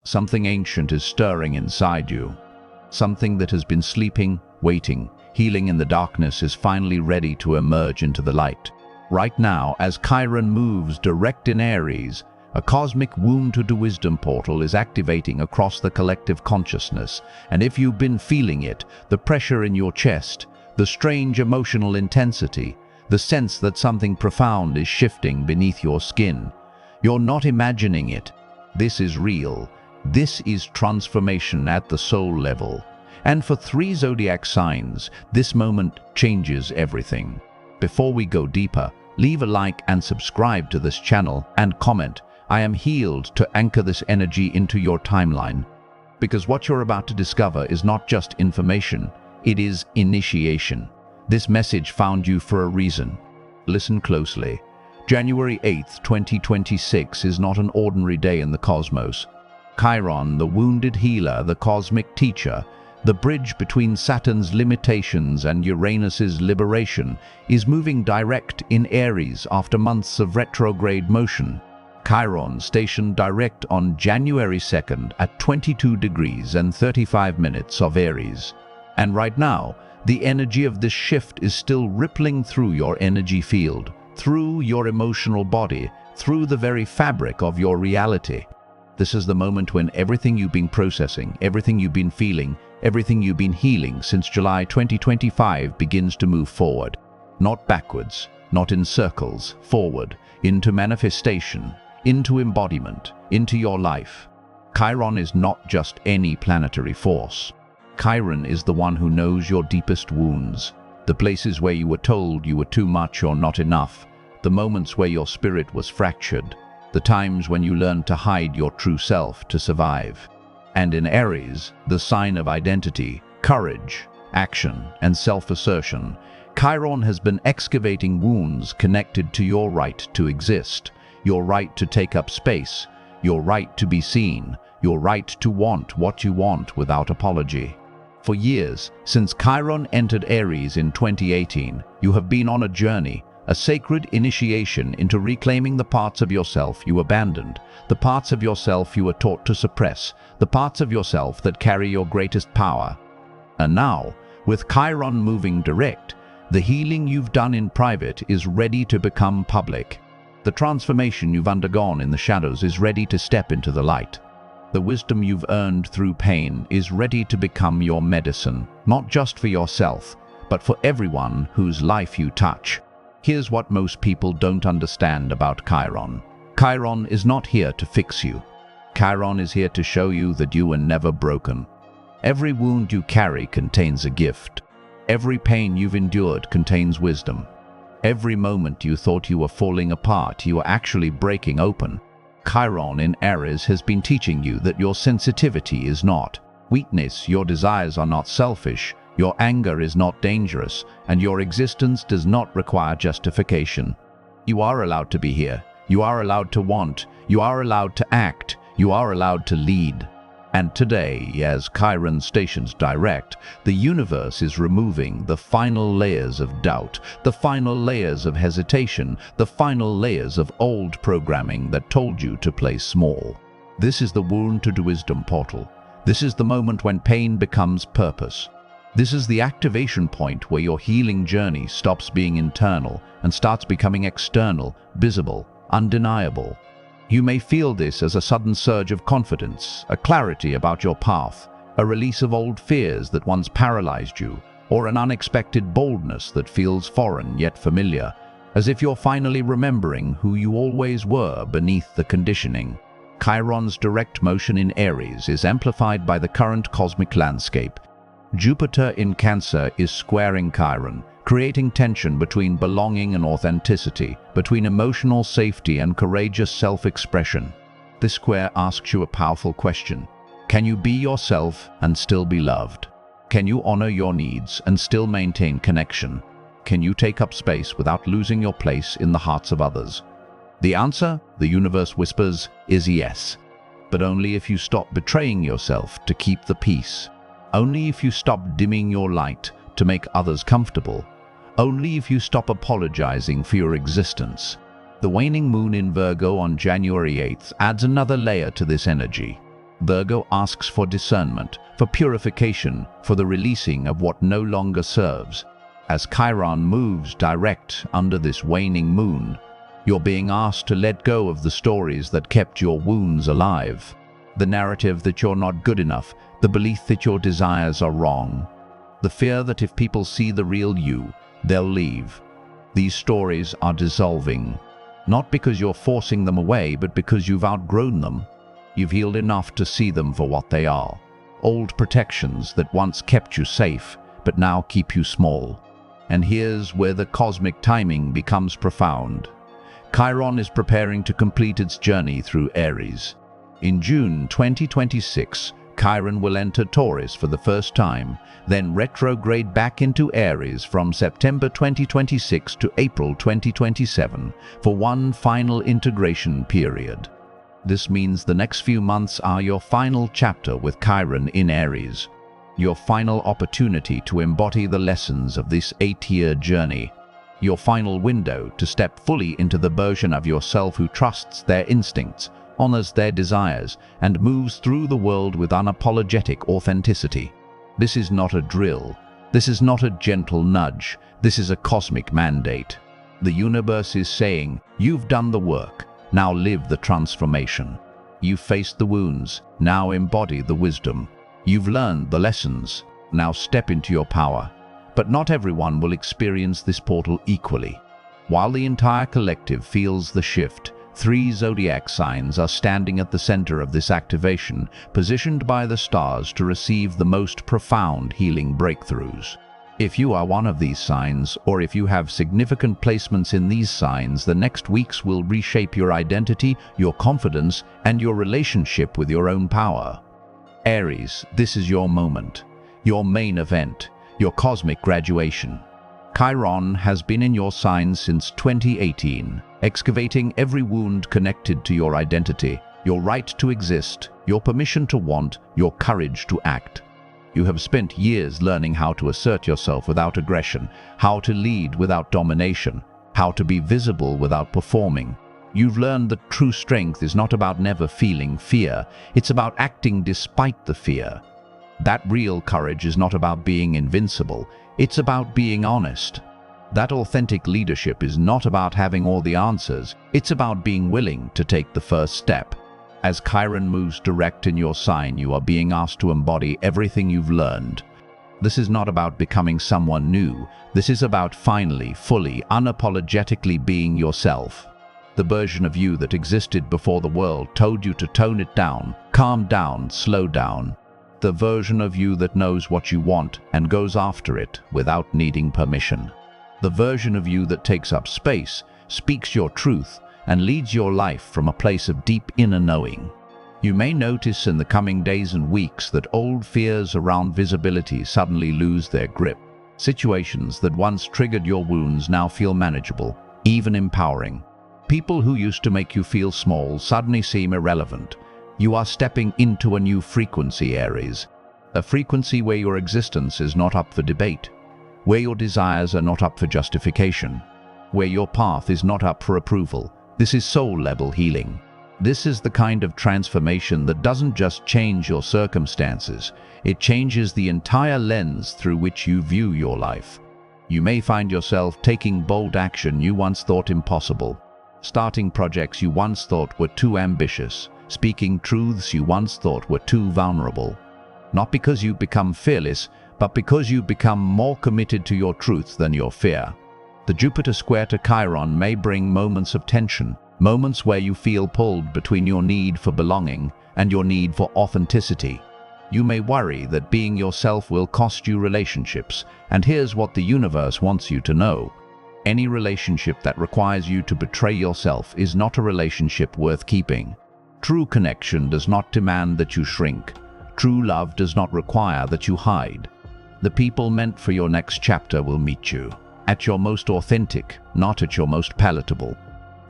Something ancient is stirring inside you. Something that has been sleeping, waiting, healing in the darkness is finally ready to emerge into the light. Right now, as Chiron moves direct in Aries, a cosmic wound to wisdom portal is activating across the collective consciousness, and if you've been feeling it, the pressure in your chest, the strange emotional intensity, the sense that something profound is shifting beneath your skin, you're not imagining it. This is real. This is transformation at the soul level. And for 3 zodiac signs, this moment changes everything. Before we go deeper, leave a like and subscribe to this channel and comment, "I am healed," to anchor this energy into your timeline. Because what you're about to discover is not just information, it is initiation. This message found you for a reason. Listen closely. January 8th, 2026 is not an ordinary day in the cosmos. Chiron, the wounded healer, the cosmic teacher, the bridge between Saturn's limitations and Uranus's liberation, is moving direct in Aries after months of retrograde motion. Chiron stationed direct on January 2nd at 22 degrees and 35 minutes of Aries. And right now, the energy of this shift is still rippling through your energy field, through your emotional body, through the very fabric of your reality. This is the moment when everything you've been processing, everything you've been feeling, everything you've been healing since July 2025 begins to move forward. Not backwards, not in circles, forward, into manifestation, into embodiment, into your life. Chiron is not just any planetary force. Chiron is the one who knows your deepest wounds, the places where you were told you were too much or not enough, the moments where your spirit was fractured, the times when you learned to hide your true self to survive. And in Aries, the sign of identity, courage, action, and self-assertion, Chiron has been excavating wounds connected to your right to exist, your right to take up space, your right to be seen, your right to want what you want without apology. For years, since Chiron entered Aries in 2018, you have been on a journey, a sacred initiation into reclaiming the parts of yourself you abandoned, the parts of yourself you were taught to suppress, the parts of yourself that carry your greatest power. And now, with Chiron moving direct, the healing you've done in private is ready to become public. The transformation you've undergone in the shadows is ready to step into the light. The wisdom you've earned through pain is ready to become your medicine, not just for yourself, but for everyone whose life you touch. Here's what most people don't understand about Chiron. Chiron is not here to fix you. Chiron is here to show you that you were never broken. Every wound you carry contains a gift. Every pain you've endured contains wisdom. Every moment you thought you were falling apart, you were actually breaking open. Chiron in Aries has been teaching you that your sensitivity is not weakness, your desires are not selfish, your anger is not dangerous, and your existence does not require justification. You are allowed to be here. You are allowed to want. You are allowed to act. You are allowed to lead. And today, as Chiron stations direct, the universe is removing the final layers of doubt, the final layers of hesitation, the final layers of old programming that told you to play small. This is the wound to wisdom portal. This is the moment when pain becomes purpose. This is the activation point where your healing journey stops being internal and starts becoming external, visible, undeniable. You may feel this as a sudden surge of confidence, a clarity about your path, a release of old fears that once paralyzed you, or an unexpected boldness that feels foreign yet familiar, as if you're finally remembering who you always were beneath the conditioning. Chiron's direct motion in Aries is amplified by the current cosmic landscape. Jupiter in Cancer is squaring Chiron, creating tension between belonging and authenticity, between emotional safety and courageous self-expression. This square asks you a powerful question. Can you be yourself and still be loved? Can you honor your needs and still maintain connection? Can you take up space without losing your place in the hearts of others? The answer, the universe whispers, is yes. But only if you stop betraying yourself to keep the peace. Only if you stop dimming your light to make others comfortable. Only if you stop apologizing for your existence. The waning moon in Virgo on January 8th adds another layer to this energy. Virgo asks for discernment, for purification, for the releasing of what no longer serves. As Chiron moves direct under this waning moon, you're being asked to let go of the stories that kept your wounds alive. The narrative that you're not good enough, the belief that your desires are wrong, the fear that if people see the real you, they'll leave. These stories are dissolving, not because you're forcing them away, but because you've outgrown them. You've healed enough to see them for what they are. Old protections that once kept you safe, but now keep you small. And here's where the cosmic timing becomes profound. Chiron is preparing to complete its journey through Aries. In June 2026, Chiron will enter Taurus for the first time, then retrograde back into Aries from September 2026 to April 2027 for one final integration period. This means the next few months are your final chapter with Chiron in Aries, your final opportunity to embody the lessons of this 8-year journey, your final window to step fully into the version of yourself who trusts their instincts, honors their desires, and moves through the world with unapologetic authenticity. This is not a drill. This is not a gentle nudge. This is a cosmic mandate. The universe is saying, you've done the work, now live the transformation. You've faced the wounds, now embody the wisdom. You've learned the lessons, now step into your power. But not everyone will experience this portal equally. While the entire collective feels the shift, 3 zodiac signs are standing at the center of this activation, positioned by the stars to receive the most profound healing breakthroughs. If you are one of these signs, or if you have significant placements in these signs, the next weeks will reshape your identity, your confidence, and your relationship with your own power. Aries, this is your moment, your main event, your cosmic graduation. Chiron has been in your sign since 2018, excavating every wound connected to your identity, your right to exist, your permission to want, your courage to act. You have spent years learning how to assert yourself without aggression, how to lead without domination, how to be visible without performing. You've learned that true strength is not about never feeling fear, it's about acting despite the fear. That real courage is not about being invincible, it's about being honest. That authentic leadership is not about having all the answers, it's about being willing to take the first step. As Chiron moves direct in your sign, you are being asked to embody everything you've learned. This is not about becoming someone new, this is about finally, fully, unapologetically being yourself. The version of you that existed before the world told you to tone it down, calm down, slow down. The version of you that knows what you want and goes after it without needing permission. The version of you that takes up space, speaks your truth, and leads your life from a place of deep inner knowing. You may notice in the coming days and weeks that old fears around visibility suddenly lose their grip. Situations that once triggered your wounds now feel manageable, even empowering. People who used to make you feel small suddenly seem irrelevant. You are stepping into a new frequency, Aries. A frequency where your existence is not up for debate, where your desires are not up for justification, where your path is not up for approval. This is soul-level healing. This is the kind of transformation that doesn't just change your circumstances, it changes the entire lens through which you view your life. You may find yourself taking bold action you once thought impossible, starting projects you once thought were too ambitious, speaking truths you once thought were too vulnerable. Not because you've become fearless, but because you've become more committed to your truth than your fear. The Jupiter square to Chiron may bring moments of tension, moments where you feel pulled between your need for belonging and your need for authenticity. You may worry that being yourself will cost you relationships, and here's what the universe wants you to know. Any relationship that requires you to betray yourself is not a relationship worth keeping. True connection does not demand that you shrink. True love does not require that you hide. The people meant for your next chapter will meet you at your most authentic, not at your most palatable.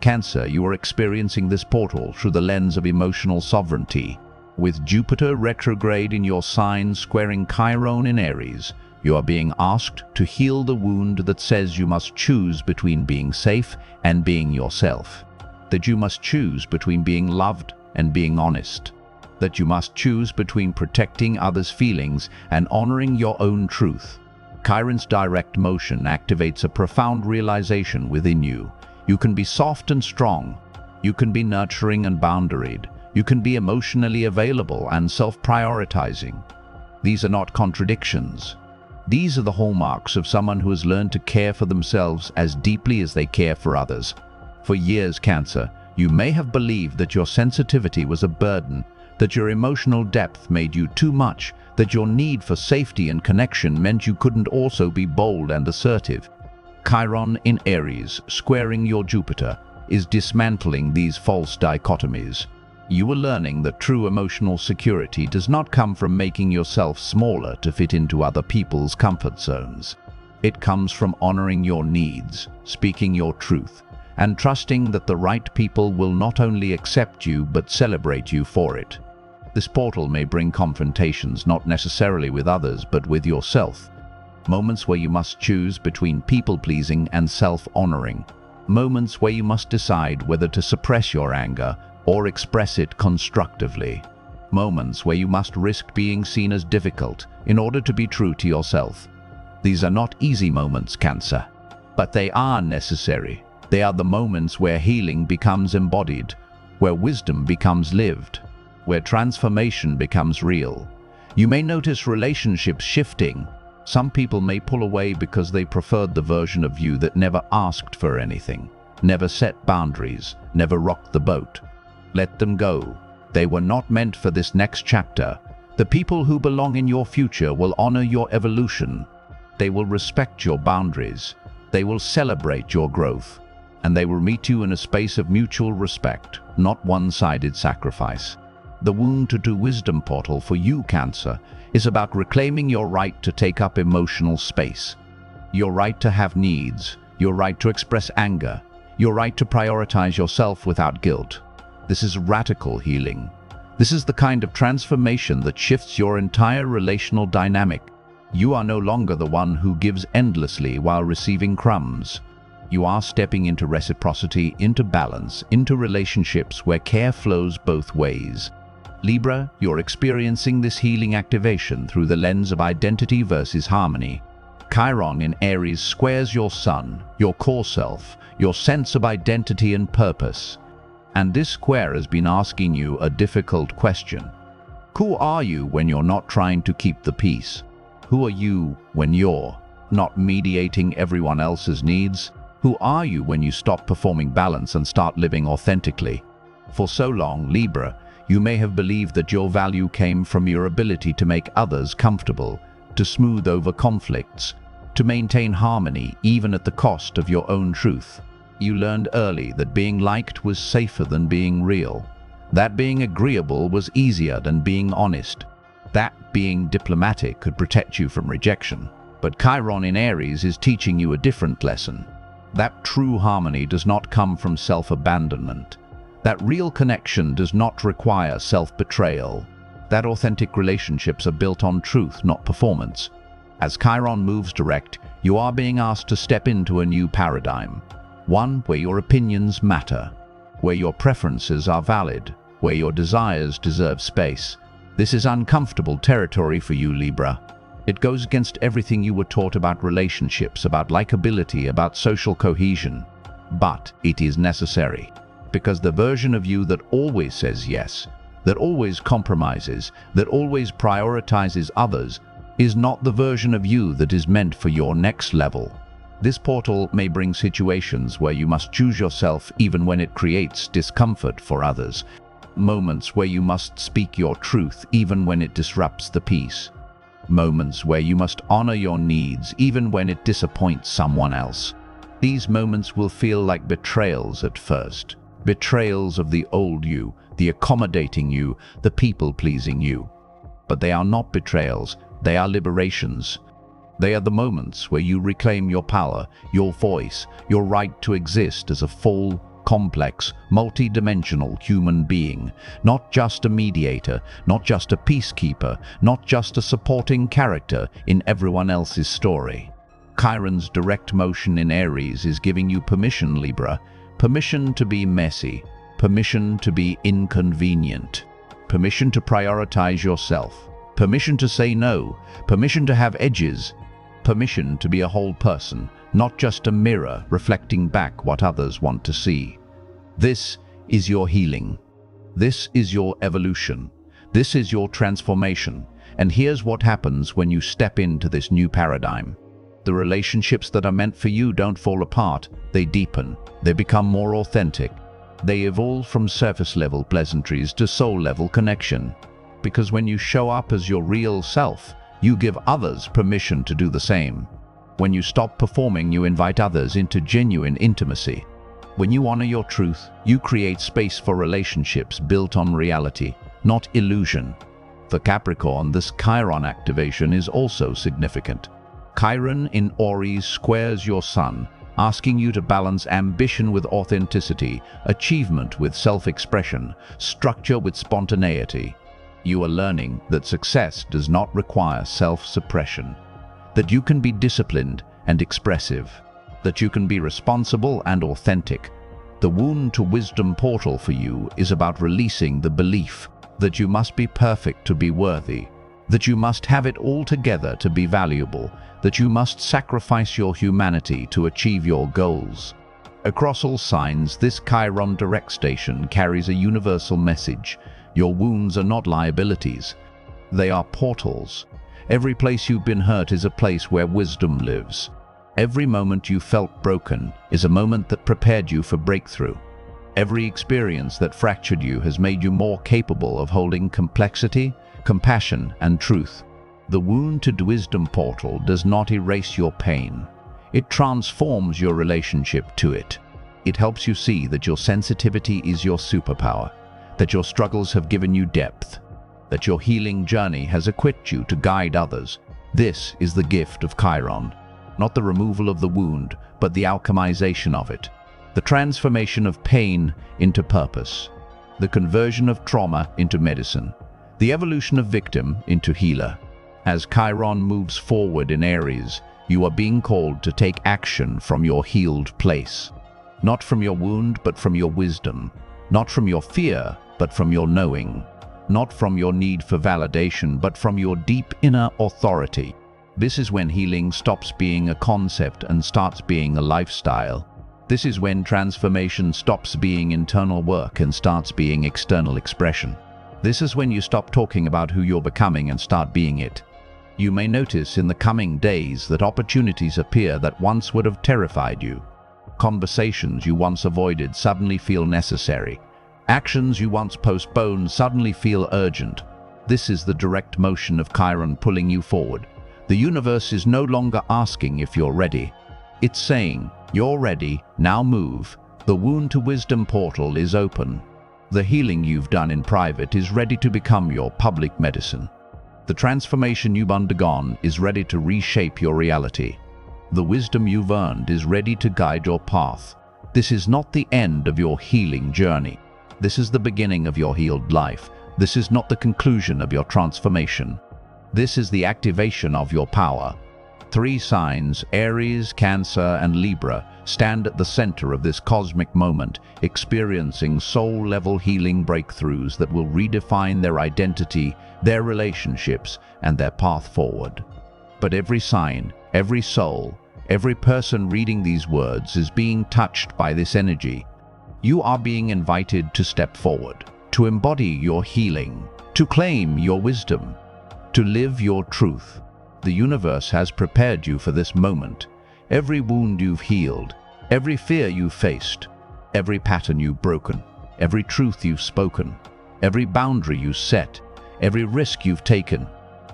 Cancer, you are experiencing this portal through the lens of emotional sovereignty. With Jupiter retrograde in your sign squaring Chiron in Aries, you are being asked to heal the wound that says you must choose between being safe and being yourself. That you must choose between being loved and being honest. that you must choose between protecting others' feelings and honoring your own truth. Chiron's direct motion activates a profound realization within you. You can be soft and strong. You can be nurturing and boundaried. You can be emotionally available and self-prioritizing. These are not contradictions. These are the hallmarks of someone who has learned to care for themselves as deeply as they care for others. For years, Cancer, you may have believed that your sensitivity was a burden, that your emotional depth made you too much, that your need for safety and connection meant you couldn't also be bold and assertive. Chiron in Aries, squaring your Jupiter, is dismantling these false dichotomies. You are learning that true emotional security does not come from making yourself smaller to fit into other people's comfort zones. It comes from honoring your needs, speaking your truth, and trusting that the right people will not only accept you but celebrate you for it. This portal may bring confrontations not necessarily with others but with yourself. Moments where you must choose between people-pleasing and self-honoring. Moments where you must decide whether to suppress your anger or express it constructively. Moments where you must risk being seen as difficult in order to be true to yourself. These are not easy moments, Cancer, but they are necessary. They are the moments where healing becomes embodied, where wisdom becomes lived, where transformation becomes real. You may notice relationships shifting. Some people may pull away because they preferred the version of you that never asked for anything, never set boundaries, never rocked the boat. Let them go. They were not meant for this next chapter. The people who belong in your future will honor your evolution. They will respect your boundaries. They will celebrate your growth. And they will meet you in a space of mutual respect, not one-sided sacrifice. The Wound to Wisdom portal for you, Cancer, is about reclaiming your right to take up emotional space. Your right to have needs, your right to express anger, your right to prioritize yourself without guilt. This is radical healing. This is the kind of transformation that shifts your entire relational dynamic. You are no longer the one who gives endlessly while receiving crumbs. You are stepping into reciprocity, into balance, into relationships where care flows both ways. Libra, you're experiencing this healing activation through the lens of identity versus harmony. Chiron in Aries squares your sun, your core self, your sense of identity and purpose. And this square has been asking you a difficult question. Who are you when you're not trying to keep the peace? Who are you when you're not mediating everyone else's needs? Who are you when you stop performing balance and start living authentically? For so long, Libra, you may have believed that your value came from your ability to make others comfortable, to smooth over conflicts, to maintain harmony even at the cost of your own truth. You learned early that being liked was safer than being real, that being agreeable was easier than being honest, that being diplomatic could protect you from rejection. But Chiron in Aries is teaching you a different lesson. That true harmony does not come from self-abandonment. That real connection does not require self-betrayal. That authentic relationships are built on truth, not performance. As Chiron moves direct, you are being asked to step into a new paradigm. One where your opinions matter, where your preferences are valid, where your desires deserve space. This is uncomfortable territory for you, Libra. It goes against everything you were taught about relationships, about likability, about social cohesion. But it is necessary, because the version of you that always says yes, that always compromises, that always prioritizes others, is not the version of you that is meant for your next level. This portal may bring situations where you must choose yourself even when it creates discomfort for others. Moments where you must speak your truth even when it disrupts the peace. Moments where you must honor your needs even when it disappoints someone else. These moments will feel like betrayals at first. Betrayals of the old you, the accommodating you, the people-pleasing you. But they are not betrayals, they are liberations. They are the moments where you reclaim your power, your voice, your right to exist as a full, complex, multi-dimensional human being, not just a mediator, not just a peacekeeper, not just a supporting character in everyone else's story. Chiron's direct motion in Aries is giving you permission, Libra, permission to be messy, permission to be inconvenient. permission to prioritize yourself, permission to say no, permission to have edges, permission to be a whole person, not just a mirror reflecting back what others want to see. This is your healing. This is your evolution. This is your transformation. And here's what happens when you step into this new paradigm. The relationships that are meant for you don't fall apart, they deepen, they become more authentic. They evolve from surface-level pleasantries to soul-level connection. Because when you show up as your real self, you give others permission to do the same. When you stop performing, you invite others into genuine intimacy. When you honor your truth, you create space for relationships built on reality, not illusion. For Capricorn, this Chiron activation is also significant. Chiron in Aries squares your sun, asking you to balance ambition with authenticity, achievement with self-expression, structure with spontaneity. You are learning that success does not require self-suppression, that you can be disciplined and expressive, that you can be responsible and authentic. The Wound to Wisdom portal for you is about releasing the belief that you must be perfect to be worthy, that you must have it all together to be valuable, that you must sacrifice your humanity to achieve your goals. Across all signs, this Chiron direct station carries a universal message. Your wounds are not liabilities. They are portals. Every place you've been hurt is a place where wisdom lives. Every moment you felt broken is a moment that prepared you for breakthrough. Every experience that fractured you has made you more capable of holding complexity, compassion, and truth. The Wound to Wisdom portal does not erase your pain. It transforms your relationship to it. It helps you see that your sensitivity is your superpower, that your struggles have given you depth, that your healing journey has equipped you to guide others. This is the gift of Chiron, not the removal of the wound, but the alchemization of it, the transformation of pain into purpose, the conversion of trauma into medicine, the evolution of victim into healer. As Chiron moves forward in Aries, you are being called to take action from your healed place. Not from your wound, but from your wisdom. Not from your fear, but from your knowing. Not from your need for validation, but from your deep inner authority. This is when healing stops being a concept and starts being a lifestyle. This is when transformation stops being internal work and starts being external expression. This is when you stop talking about who you're becoming and start being it. You may notice in the coming days that opportunities appear that once would have terrified you. Conversations you once avoided suddenly feel necessary. Actions you once postponed suddenly feel urgent. This is the direct motion of Chiron pulling you forward. The universe is no longer asking if you're ready. It's saying, "You're ready, now move." The Wound to Wisdom portal is open. The healing you've done in private is ready to become your public medicine. The transformation you've undergone is ready to reshape your reality. The wisdom you've earned is ready to guide your path. This is not the end of your healing journey. This is the beginning of your healed life. This is not the conclusion of your transformation. This is the activation of your power. 3 signs, Aries, Cancer, and Libra, stand at the center of this cosmic moment, experiencing soul-level healing breakthroughs that will redefine their identity, their relationships, and their path forward. But every sign, every soul, every person reading these words is being touched by this energy. You are being invited to step forward, to embody your healing, to claim your wisdom, to live your truth. The universe has prepared you for this moment. Every wound you've healed, every fear you've faced, every pattern you've broken, every truth you've spoken, every boundary you set, every risk you've taken,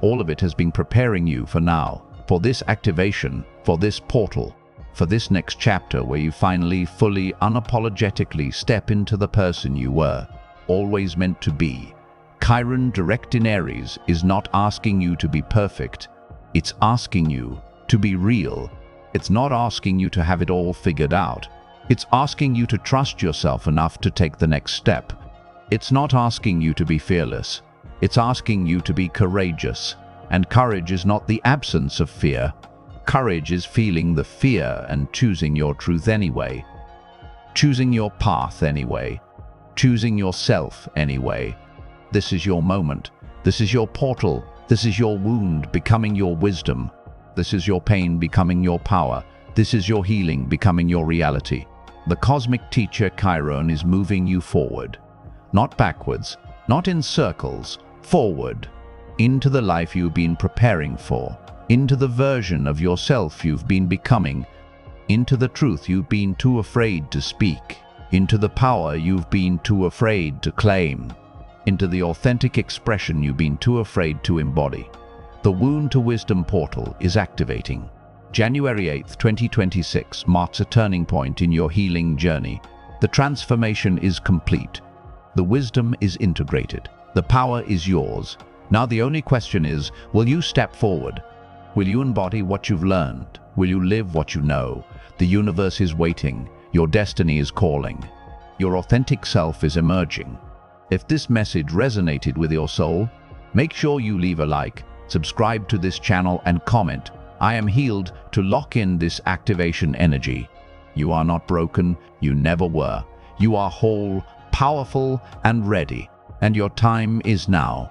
all of it has been preparing you for now, for this activation, for this portal, for this next chapter where you finally, fully, unapologetically step into the person you were, always meant to be. Chiron direct in Aries is not asking you to be perfect. It's asking you to be real. It's not asking you to have it all figured out. It's asking you to trust yourself enough to take the next step. It's not asking you to be fearless. It's asking you to be courageous. And courage is not the absence of fear. Courage is feeling the fear and choosing your truth anyway. Choosing your path anyway. Choosing yourself anyway. this is your moment. This is your portal. This is your wound becoming your wisdom. This is your pain becoming your power. This is your healing becoming your reality. The cosmic teacher Chiron is moving you forward. Not backwards, not in circles, forward. Into the life you've been preparing for. Into the version of yourself you've been becoming. Into the truth you've been too afraid to speak. Into the power you've been too afraid to claim. Into the authentic expression you've been too afraid to embody. The Wound to Wisdom portal is activating. January 8, 2026 marks a turning point in your healing journey. The transformation is complete. The wisdom is integrated. The power is yours. Now the only question is, will you step forward? Will you embody what you've learned? Will you live what you know? The universe is waiting. Your destiny is calling. Your authentic self is emerging. If this message resonated with your soul, make sure you leave a like, subscribe to this channel and comment. I am healed to lock in this activation energy. You are not broken, you never were. You are whole, powerful and ready, and your time is now.